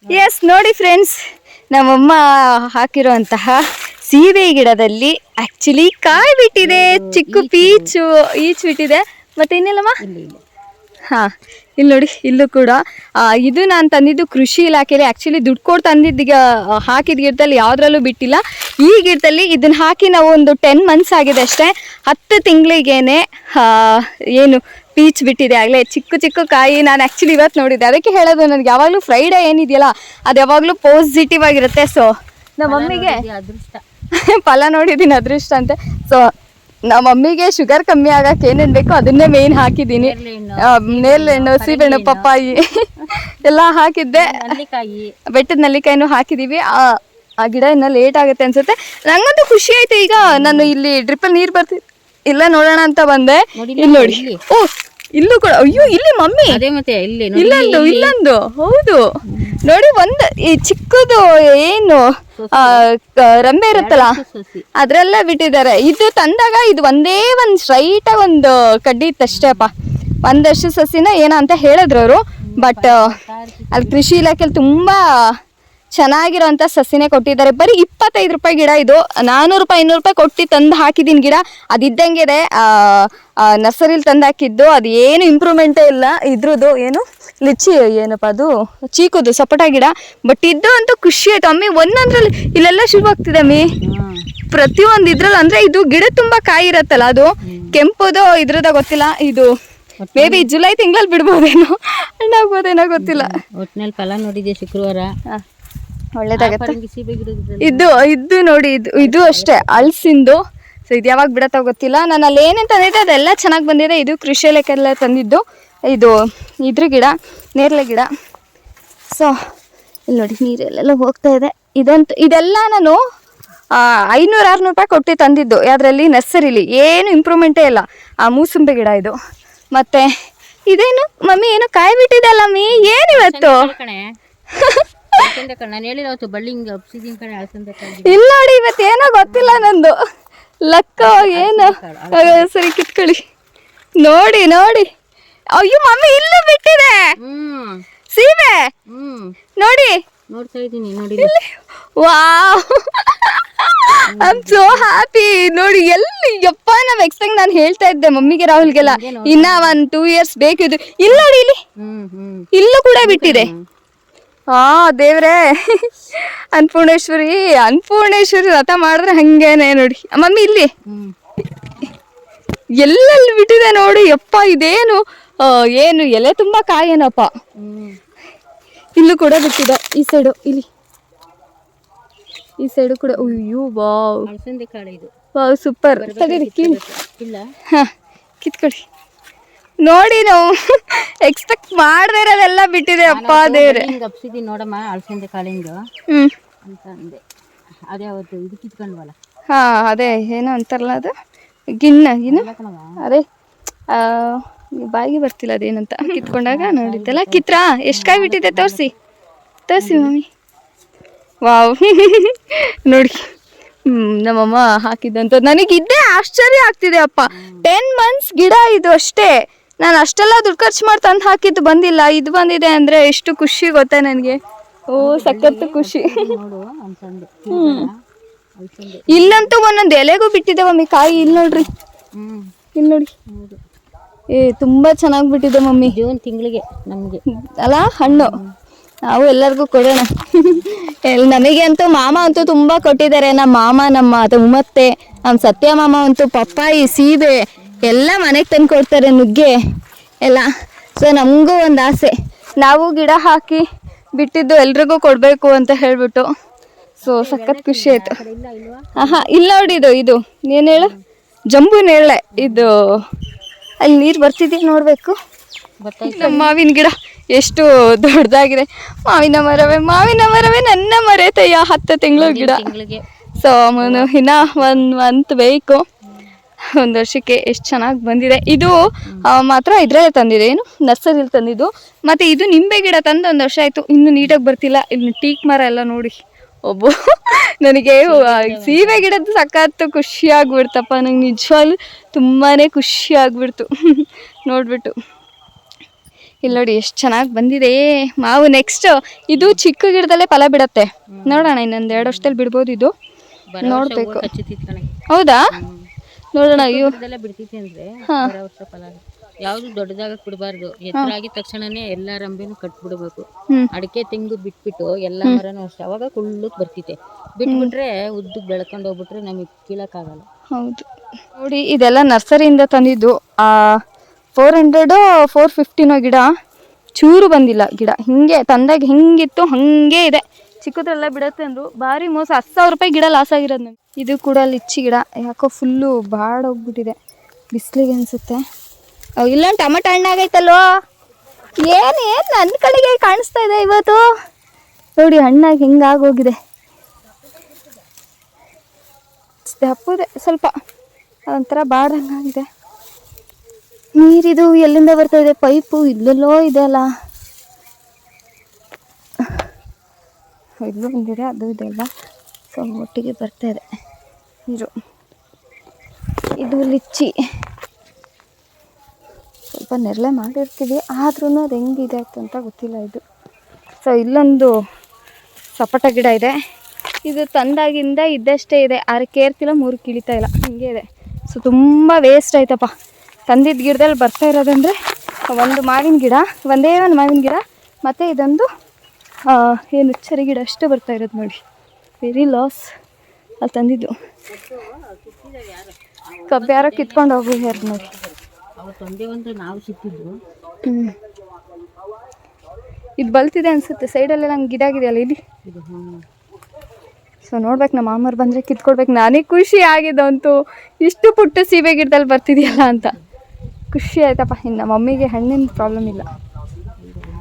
S ನೋಡಿ friends, ನಮ್ಮಮ್ಮ ಹಾಕಿರುವಂತಹ ಸೀಬೆ ಗಿಡದಲ್ಲಿ ಆಕ್ಚುಲಿ ಕಾಯಿ ಬಿಟ್ಟಿದೆ. ಚಿಕ್ಕ ಈಚ್ ಬಿಟ್ಟಿದೆ. ಮತ್ತೆ ಇನ್ನೆಲ್ಲಮ್ಮ ಹಾ, ಇಲ್ಲಿ ನೋಡಿ, ಇಲ್ಲೂ ಕೂಡ ಇದು ನಾನು ತಂದಿದ್ದು ಕೃಷಿ ಇಲಾಖೆಯಲ್ಲಿ. ಆ್ಯಕ್ಚುಲಿ ದುಡ್ಡು ಕೊಟ್ಟು ತಂದಿದ್ದು ಹಾಕಿದ ಗಿಡದಲ್ಲಿ ಯಾವುದ್ರಲ್ಲೂ ಬಿಟ್ಟಿಲ್ಲ. ಈ ಗಿಡದಲ್ಲಿ ಇದನ್ನು ಹಾಕಿ ನಾವು ಒಂದು 10 months ಆಗಿದೆ ಅಷ್ಟೇ. 10 ತಿಂಗಳಿಗೇನೆ ಏನು ಪೀಚ್ ಬಿಟ್ಟಿದೆ ಆಗಲೇ, ಚಿಕ್ಕ ಕಾಯಿ. ನಾನು ಆ್ಯಕ್ಚುಲಿ ಇವತ್ತು ನೋಡಿದ್ದೆ, ಅದಕ್ಕೆ ಹೇಳೋದು ನನಗೆ ಯಾವಾಗಲೂ ಫ್ರೈಡೇ ಏನಿದೆಯಲ್ಲ ಅದು ಯಾವಾಗಲೂ ಪಾಸಿಟಿವ್ ಆಗಿರುತ್ತೆ. ಸೊ ನಮ್ಮ ಮಮ್ಮಿಗೆ ಫಲ ನೋಡಿದ್ದೀನಿ, ಅದೃಷ್ಟ ಅಂತೆ. ಸೊ ನಮ್ಮ ಮಮ್ಮಿಗೆ ಶುಗರ್ ಕಮ್ಮಿ ಆಗಕ್ಕೆ ಏನೇನು ಬೇಕೋ ಅದನ್ನೇ ಮೇಯ್ನ್ ಹಾಕಿದ್ದೀನಿ. ನೇರಳೆಹಣ್ಣು, ಸೀಬೆಹಣ್ಣು, ಪಪ್ಪಾಯಿ ಎಲ್ಲ ಹಾಕಿದ್ದೆ. ಬೆಟ್ಟದ ನೆಲ್ಲಿಕಾಯಿನೂ ಹಾಕಿದ್ದೀವಿ. ಆ ಗಿಡ ಇನ್ನೂ ಲೇಟ್ ಆಗುತ್ತೆ ಅನ್ಸುತ್ತೆ. ನಂಗಂತೂ ಖುಷಿ ಆಯ್ತು. ಈಗ ನಾನು ಇಲ್ಲಿ ಡ್ರಿಪ್ಪಲ್ಲಿ ನೀರು ಬರ್ತಿದ್ದೆ, ಇಲ್ಲ ನೋಡೋಣ ಅಂತ ಬಂದೆ. ಇಲ್ಲಿ ನೋಡಿ, ಓ ಇಲ್ಲೂ ಕೂಡ, ಅಯ್ಯೋ ಇಲ್ಲಿ ಮಮ್ಮಿ ಇಲ್ಲೊಂದು ಹೌದು ನೋಡಿ, ಒಂದು ಈ ಚಿಕ್ಕದು ಏನು ರಂಬೆ ಇರುತ್ತಲ್ಲ ಅದ್ರಲ್ಲೇ ಬಿಟ್ಟಿದ್ದಾರೆ. ಇದು ತಂದಾಗ ಇದು ಒಂದೇ ಒಂದು ಸ್ಟ್ರೈಟ್ ಆಗಿ ಒಂದು ಕಡ್ಡಿ ಇತ್ತಷ್ಟೇ ಅಪ್ಪ. ಒಂದಷ್ಟು ಸಸಿನ ಏನೋ ಅಂತ ಹೇಳಿದ್ರು ಅವರು. ಬಟ್ ಅಲ್ಲಿ ಕೃಷಿ ಇಲಾಖೆಯಲ್ಲಿ ತುಂಬಾ ಚೆನ್ನಾಗಿರೋಂಥ ಸಸಿನೇ ಕೊಟ್ಟಿದ್ದಾರೆ. ಬರೀ 25 ರೂಪಾಯಿ ಗಿಡ. ಇದು 400 ರೂಪಾಯಿ 200 ರೂಪಾಯಿ ಕೊಟ್ಟು ತಂದು ಹಾಕಿದ್ದೀನಿ ಗಿಡ. ಅದಿದ್ದಂಗೆ ಇದೆ, ನರ್ಸರಿಲಿ ತಂದು ಹಾಕಿದ್ದು. ಅದು ಏನು ಇಂಪ್ರೂವ್ಮೆಂಟೇ ಇಲ್ಲ ಇದ್ರದ್ದು. ಏನು ಲಿಚ್ಚಿ ಏನಪ್ಪ ಅದು, ಚೀಕುದು ಸಪೋಟ ಗಿಡ. ಬಟ್ ಇದು ಅಂತೂ ಖುಷಿ ಆಯ್ತು ಅಮ್ಮಿ. ಒಂದೊಂದ್ರಲ್ಲಿ ಇಲ್ಲೆಲ್ಲ ಶುರು ಆಗ್ತಿದೆ ಅಮ್ಮಿ, ಪ್ರತಿಯೊಂದು ಇದ್ರಲ್ಲಿ. ಅಂದ್ರೆ ಇದು ಗಿಡ ತುಂಬಾ ಕಾಯಿ ಇರತ್ತಲ್ಲ, ಅದು ಕೆಂಪುದು ಇದ್ರದ ಗೊತ್ತಿಲ್ಲ. ಇದು ಮೇ ಬಿ ಜುಲೈ ತಿಂಗಳಲ್ಲಿ ಬಿಡ್ಬೋದೇನೋ, ಹಣ್ಣಾಗ್ಬೋದೇನೋ ಗೊತ್ತಿಲ್ಲ. ಒಟ್ಟಿನಲ್ಲಿ ಫಲ ನೋಡಿದ್ದೆ ಶುಕ್ರವಾರ, ಒಳ್ಳೇದಾಗತ್ತೆ. ಇದು ನೋಡಿ, ಇದು ಅಷ್ಟೇ ಹಳ್ಸಿಂದು. ಸೊ ಇದು ಯಾವಾಗ ಬಿಡತ್ತೋ ಗೊತ್ತಿಲ್ಲ. ನಾನು ಅಲ್ಲಿ ಏನೇನು ತಂದಿದ್ದೆ ಅದೆಲ್ಲ ಚೆನ್ನಾಗಿ ಬಂದಿದೆ. ಇದು ಕೃಷಿ ಇಲಾಖೆಲ್ಲ ತಂದಿದ್ದು. ಇದು ಇದ್ರ ಗಿಡ, ನೇರಳೆ ಗಿಡ. ಸೊ ಇಲ್ಲಿ ನೋಡಿ, ನೀರೆಲ್ಲ ಹೋಗ್ತಾ ಇದೆ. ಇದೆಲ್ಲ ನಾನು 500-600 ರೂಪಾಯಿ ಕೊಟ್ಟು ತಂದಿದ್ದು. ಯಾವುದ್ರಲ್ಲಿ? ನರ್ಸರಿಲಿ. ಏನು ಇಂಪ್ರೂವ್ಮೆಂಟೇ ಇಲ್ಲ. ಆ ಮೂಸಂಬಿ ಗಿಡ ಇದು. ಮತ್ತೆ ಇದೇನು ಮಮ್ಮಿ, ಏನು ಕಾಯಿ ಬಿಟ್ಟಿದೆ ಅಲ್ಲ ಮಮ್ಮಿ, ಏನಿವತ್ತು? ಇಲ್ಲ ನೋಡಿ, ಇವತ್ತೇನೋ ಗೊತ್ತಿಲ್ಲ ನಂದು ಲಕ್ಕ ಏನು. ಸರಿ ಕಿತ್ಕೊಳ್ಳಿ. ನೋಡಿ ನೋಡಿ, ಅಯ್ಯೋ ಮಮ್ಮಿ ಇಲ್ಲೂ ಬಿಟ್ಟಿದೆ ಸೀಬೆ. ನೋಡಿ ನೋಡ್ತಾ ಇದ್ದೀನಿ, ನೋಡಿ. Wow, I am so happy. ನೋಡಿ ಎಲ್ಲಿ ಯಪ್ಪ, ನಾವು ಎಕ್ಸ್ಪೆಕ್ಟ್ ನಾನು ಹೇಳ್ತಾ ಇದ್ದೆ ಮಮ್ಮಿಗೆ ರಾಹುಲ್ಗೆಲ್ಲ ಇನ್ನ 1-2 years ಬೇಕಿದ್ದು. ಇಲ್ಲಿ ನೋಡಿ, ಇಲ್ಲೂ ಕೂಡ ಬಿಟ್ಟಿದೆ. ದೇವ್ರೇ, ಅನ್ನಪೂರ್ಣೇಶ್ವರಿ ವ್ರತ ಮಾಡಿದ್ರೆ ಹಂಗೇನೆ ನೋಡಿ ಮಮ್ಮಿ. ಇಲ್ಲಿ ಎಲ್ಲೆಲ್ಲಿ ಬಿಟ್ಟಿದೆ ನೋಡಿ ಯಪ್ಪ. ಇದೇನು ಏನು ಎಲೆ ತುಂಬಾ ಕಾಯೇನಪ್ಪ. ಇಲ್ಲೂ ಕೂಡ ಬಿಟ್ಟಿದೆ, ಈ ಸೈಡು. ಇಲ್ಲಿ ಈ ಸೈಡು ಕೂಡ. ಅಯ್ಯೋ ವಾವ್, ಸೂಪರ್. ಕಿತ್ಕೊಡಿ. ನೋಡಿ, ನಾವು ಎಕ್ಸ್ಪೆಕ್ಟ್ ಮಾಡದೇ ಇರೋದೆಲ್ಲ ಬಿಟ್ಟಿದೆ ಅಪ್ಪ ದೇವ್ರೆ. ನೋಡಮ್ಮ, ಅಳಸಂದೆ ಕಾಳಿಂದು ಅಂತ ಅಂದೆ. ಅದೇ ಅವತ್ತು ಇದು ಕಿತ್ಕೊಂಡ್ವಲ್ಲ. ಹಾ, ಅದೇ ಏನೋ ಅಂತಾರಲ್ಲ, ಅದು ಗಿನ್ನ ಅದೇ ಬಾಯಿಗೆ ಬರ್ತಿಲ್ಲ ಅದೇನಂತ. ಕಿತ್ಕೊಂಡಾಗ ನೋಡಿದ್ದಲ್ಲ. ಕಿತ್ರಾ ಎಷ್ಟು ಕಾಯಿ ಬಿಟ್ಟಿದೆ? ತೋರಿಸಿ ಮಮ್ಮಿ. ವಾವ್ ನೋಡಿ, ನಮ್ಮಮ್ಮ ಹಾಕಿದ್ದಂತ. ನನಗಿದ್ದೇ ಆಶ್ಚರ್ಯ ಆಗ್ತಿದೆ ಅಪ್ಪ. 10 months ಗಿಡ ಇದು ಅಷ್ಟೇ. ನಾನು ಅಷ್ಟೆಲ್ಲ ದುಡ್ಡು ಖರ್ಚು ಮಾಡಿ ತಂದು ಹಾಕಿದ್ದು ಬಂದಿಲ್ಲ, ಇದು ಬಂದಿದೆ ಅಂದರೆ ಎಷ್ಟು ಖುಷಿ ಗೊತ್ತಾ ನನಗೆ. ಓ ಸಖತ್ತು ಖುಷಿ. ಇಲ್ಲಂತೂ ಒಂದೊಂದು ಎಲೆಗೂ ಬಿಟ್ಟಿದೆ ಮಮ್ಮಿ ಕಾಯಿ. ಇಲ್ಲಿ ನೋಡ್ರಿ, ಇಲ್ಲಿ ನೋಡಿ. ತುಂಬಾ ಚೆನ್ನಾಗಿ ಬಿಟ್ಟಿದೆ ಮಮ್ಮಿ. ಜೂನ್ ತಿಂಗಳಿಗೆ ನಮಗೆ ಅಲ್ಲ ಹಣ್ಣು. ನಾವು ಎಲ್ಲರಿಗೂ ಕೊಡೋಣ. ನಮಗೆ ಅಂತೂ ಮಾಮ ಅಂತೂ ತುಂಬಾ ಕೊಟ್ಟಿದ್ದಾರೆ. ನಮ್ಮ ಮಾಮ, ನಮ್ಮ ಉಮ್ಮತ್ತೆ, ನಮ್ಮ ಸತ್ಯ ಮಾಮ ಅಂತೂ ಪಪ್ಪಾಯಿ, ಸೀಬೆ ಎಲ್ಲ ಮನೆಗೆ ತಂದು ಕೊಡ್ತಾರೆ, ನುಗ್ಗೆ ಎಲ್ಲ. ಸೊ ನಮಗೂ ಒಂದು ಆಸೆ, ನಾವು ಗಿಡ ಹಾಕಿ ಬಿಟ್ಟಿದ್ದು ಎಲ್ರಿಗೂ ಕೊಡಬೇಕು ಅಂತ ಹೇಳ್ಬಿಟ್ಟು. ಸೊ ಸಖತ್ ಖುಷಿ ಆಯ್ತು. ಇಲ್ಲ ನೋಡಿ, ಇದು ಏನು ಹೇಳು, ಜಂಬು ನೇರಳೆ. ಇದು ಅಲ್ಲಿ ನೀರು ಬರ್ತಿದ್ದೀವಿ ನೋಡಬೇಕು. ನಮ್ಮ ಮಾವಿನ ಗಿಡ ಎಷ್ಟು ದೊಡ್ಡದಾಗಿದೆ. ಮಾವಿನ ಮರವೇ ನನ್ನ ಮರೆತಯ್ಯ. 10 ತಿಂಗಳು ಗಿಡ. ಸೊ ಇನ್ನ 1 month ಬೇಕು. 1 ವರ್ಷಕ್ಕೆ ಎಷ್ಟು ಚೆನ್ನಾಗಿ ಬಂದಿದೆ. ಇದು ಮಾತ್ರ ಇದ್ರಲ್ಲೇ ತಂದಿದೆ, ಏನು ನರ್ಸರಿಲಿ ತಂದಿದ್ದು. ಮತ್ತು ಇದು ನಿಂಬೆ ಗಿಡ ತಂದು 1 ವರ್ಷ ಆಯಿತು, ಇನ್ನೂ ನೀಟಾಗಿ ಬರ್ತಿಲ್ಲ. ಇನ್ನು ಟೀಕ್ ಮರ ಎಲ್ಲ ನೋಡಿ. ನನಗೆ ಸೀಬೆ ಗಿಡದ್ದು ಸಖತ್ತು ಖುಷಿ ಆಗ್ಬಿಡ್ತಪ್ಪ. ನಂಗೆ ನಿಜವಾಗ್ಲೂ ತುಂಬಾ ಖುಷಿ ಆಗ್ಬಿಡ್ತು ನೋಡ್ಬಿಟ್ಟು. ಇಲ್ಲಿ ನೋಡಿ ಎಷ್ಟು ಚೆನ್ನಾಗಿ ಬಂದಿದೆ ಮಾವು. ನೆಕ್ಸ್ಟ್ ಇದು ಚಿಕ್ಕ ಗಿಡದಲ್ಲೇ ಫಲ ಬಿಡತ್ತೆ, ನೋಡೋಣ ಇನ್ನೊಂದು 2 ವರ್ಷದಲ್ಲಿ ಬಿಡ್ಬೋದು ಇದು, ನೋಡ್ಬೇಕು. ಹೌದಾ, ನೋಡೋಣ. ಅಯ್ಯೋ ಬಿಡ್ತೈತಿ ಅಂದ್ರೆ ಬರೋ ವರ್ಷ ಫಲ. ಯಾವ್ದು ದೊಡ್ಡ ಜಾಗಕ್ಕೆ ಬಿಡಬಾರ್ದು, ಎತ್ತರ ಆಗಿದ ತಕ್ಷಣನೇ ಎಲ್ಲಾ ರಂಬೆನು ಕಟ್ಬಿಡ್ಬೇಕು. ಅಡಿಕೆ ತೆಂಗು ಬಿಟ್ಬಿಟ್ಟು ಎಲ್ಲಾ ಮರನೂ ಅಷ್ಟೇ, ಅವಾಗ ಕುಳ್ಳಕ್ ಬರ್ತೈತೆ. ಬಿಟ್ಬಿಟ್ರೆ ಉದ್ದಕ್ಕೆ ಬೆಳ್ಕೊಂಡು ಹೋಗ್ಬಿಟ್ರೆ ನಮಗೆ ಕೀಳಕ್ಕಾಗಲ್ಲ. ಹೌದು ನೋಡಿ, ಇದೆಲ್ಲ ನರ್ಸರಿಯಿಂದ ತಂದಿದ್ದು. 400 450 ಗಿಡ, ಚೂರು ಬಂದಿಲ್ಲ ಗಿಡ. ಹಿಂಗೆ ತಂದಾಗ ಹಿಂಗಿತ್ತು ಹಂಗೆ ಇದೆ. ಚಿಕ್ಕದ್ರೆಲ್ಲ ಬಿಡತ್ತೆ ಅಂದ್ರು, ಭಾರಿ ಮೋಸ. 10,000 ರೂಪಾಯಿ ಗಿಡ ಲಾಸ್ ಆಗಿರೋದು ನಮ್ಗೆ. ಇದು ಕೂಡ ಲಿಚ್ಚಿ ಗಿಡ, ಯಾಕೋ ಫುಲ್ಲು ಬಾಡೋಗ್ಬಿಟ್ಟಿದೆ ಬಿಸಿಲಿಗೆ ಅನಿಸುತ್ತೆ. ಇಲ್ಲೊಂದು ಟೊಮೆಟೊ ಹಣ್ಣಾಗೈತಲ್ವೋ, ಏನು ನನ್ನ ಕಡೆಗೆ ಕಾಣಿಸ್ತಾ ಇದೆ ಇವತ್ತು. ನೋಡಿ ಹಣ್ಣಾಗಿ ಹಿಂಗಾಗೋಗಿದೆ. ದಪ್ಪದೆ ಸ್ವಲ್ಪ ಅದೊಂಥರ ಬಾಡಂಗಾಗಿದೆ. ನೀರಿದು ಎಲ್ಲಿಂದ ಬರ್ತಾ ಇದೆ? ಪೈಪು ಇಲ್ಲೆಲ್ಲೋ ಇದೆ ಅಲ್ಲ, ಇಲ್ಲೂ ಒಂದಿದೆ, ಅದು ಇದೆ ಅಲ್ಲ. ಸೊ ಒಟ್ಟಿಗೆ ಬರ್ತಾ ಇದೆ ನೀರು. ಇದು ಲಿಚ್ಚಿ, ಸ್ವಲ್ಪ ನೆರಳೆ ಮಾಡಿರ್ತೀವಿ, ಆದ್ರೂ ಅದು ಹೆಂಗಿದೆ ಅಂತ ಗೊತ್ತಿಲ್ಲ ಇದು. ಸೊ ಇಲ್ಲೊಂದು ಸಪೋಟ ಗಿಡ ಇದೆ. ಇದು ತಂದಾಗಿಂದ ಇದ್ದಷ್ಟೇ ಇದೆ, 6 ಕೇರ್ತಿಲ್ಲ 3 ಕಿಳಿತಾ ಇಲ್ಲ, ಹಿಂಗೆ ಇದೆ. ಸೊ ತುಂಬ ವೇಸ್ಟ್ ಆಯ್ತಪ್ಪ. ತಂದಿದ್ದ ಗಿಡದಲ್ಲಿ ಬರ್ತಾ ಇರೋದಂದರೆ ಒಂದು ಮಾವಿನ ಗಿಡ, ಒಂದೇ ಒಂದು ಮಾವಿನ ಗಿಡ, ಮತ್ತು ಇದೊಂದು ಏನು ಚರಿ ಗಿಡ ಅಷ್ಟು ಬರ್ತಾ ಇರೋದು ನೋಡಿ. Very loss. ಅಲ್ಲಿ ತಂದಿದ್ದು ಕಬ್ಬು ಯಾರೋ ಕಿತ್ಕೊಂಡು ಹೋಗಿದ್ದಾರೆ ನೋಡಿ. ನಾವು ಸಿಕ್ಕಿದ್ದು ಇದು ಬಲ್ತಿದೆ ಅನಿಸುತ್ತೆ, ಸೈಡಲ್ಲೆಲ್ಲ ನಂಗೆ ಗಿದಾಗಿದೆಯಲ್ಲ ಇಲ್ಲಿ. ಸೊ ನೋಡ್ಬೇಕು, ನಮ್ಮ ಮಾಮವ್ರು ಬಂದರೆ ಕಿತ್ಕೊಡ್ಬೇಕು. ನನಗೆ ಖುಷಿ ಆಗಿದ್ದಂತೂ, ಇಷ್ಟು ಪುಟ್ಟ ಸೀಬೆ ಗಿಡದಲ್ಲಿ ಬರ್ತಿದೆಯಲ್ಲ ಅಂತ ಖುಷಿ ಆಯ್ತಪ್ಪ. ಇನ್ನು ನಮ್ಮ ಮಮ್ಮಿಗೆ ಹಣ್ಣಿನ ಪ್ರಾಬ್ಲಮ್ ಇಲ್ಲ.